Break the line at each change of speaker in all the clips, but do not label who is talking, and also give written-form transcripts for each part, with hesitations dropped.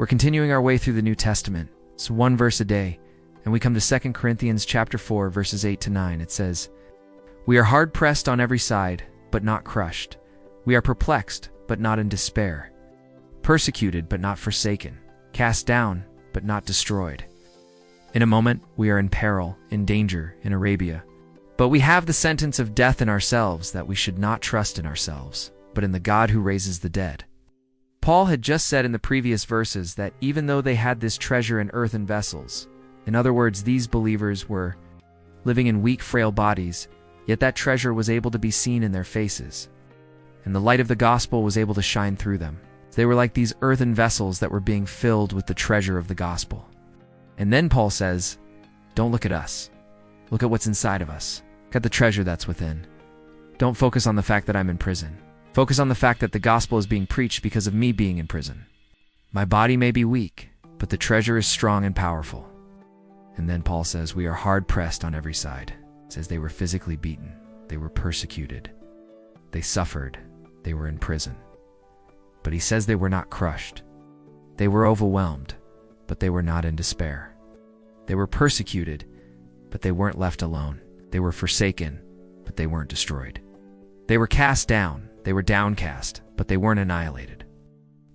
We're continuing our way through the New Testament. It's one verse a day, and we come to 2 Corinthians chapter 4, verses 8 to 9. It says, "We are hard-pressed on every side, but not crushed. We are perplexed, but not in despair. Persecuted, but not forsaken. Cast down, but not destroyed. In a moment, we are in peril, in danger, in Arabia. But we have the sentence of death in ourselves, that we should not trust in ourselves, but in the God who raises the dead." Paul had just said in the previous verses that even though they had this treasure in earthen vessels, in other words, these believers were living in weak, frail bodies, yet that treasure was able to be seen in their faces, and the light of the gospel was able to shine through them. They were like these earthen vessels that were being filled with the treasure of the gospel. And then Paul says, don't look at us. Look at what's inside of us. Look at the treasure that's within. Don't focus on the fact that I'm in prison. Focus on the fact that the gospel is being preached because of me being in prison. My body may be weak, but the treasure is strong and powerful. And then Paul says, we are hard-pressed on every side. It says they were physically beaten. They were persecuted. They suffered. They were in prison. But he says they were not crushed. They were overwhelmed, but they were not in despair. They were persecuted, but they weren't left alone. They were forsaken, but they weren't destroyed. They were cast down. They were downcast, but they weren't annihilated.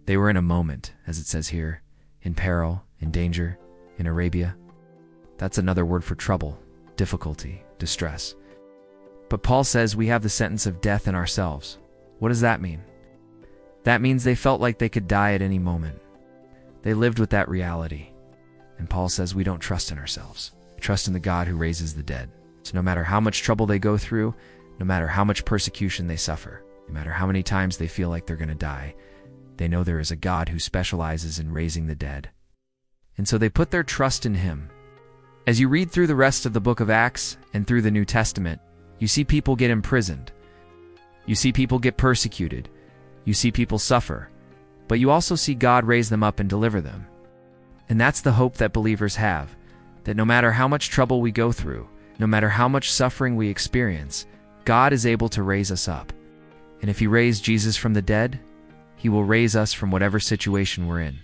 They were in a moment, as it says here, in peril, in danger, in Arabia. That's another word for trouble, difficulty, distress. But Paul says we have the sentence of death in ourselves. What does that mean? That means they felt like they could die at any moment. They lived with that reality. And Paul says we don't trust in ourselves. We trust in the God who raises the dead. So no matter how much trouble they go through, no matter how much persecution they suffer, no matter how many times they feel like they're going to die, they know there is a God who specializes in raising the dead. And so they put their trust in him. As you read through the rest of the book of Acts and through the New Testament, you see people get imprisoned. You see people get persecuted. You see people suffer. But you also see God raise them up and deliver them. And that's the hope that believers have, that no matter how much trouble we go through, no matter how much suffering we experience, God is able to raise us up. And if he raised Jesus from the dead, he will raise us from whatever situation we're in.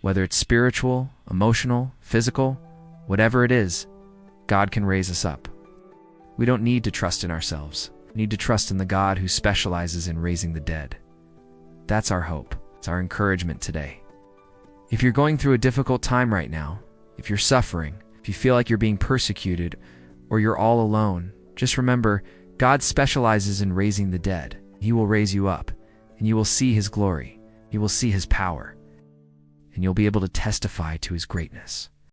Whether it's spiritual, emotional, physical, whatever it is, God can raise us up. We don't need to trust in ourselves. We need to trust in the God who specializes in raising the dead. That's our hope. It's our encouragement today. If you're going through a difficult time right now, if you're suffering, if you feel like you're being persecuted, or you're all alone, just remember, God specializes in raising the dead. He will raise you up, and you will see his glory. You will see his power, and you'll be able to testify to his greatness.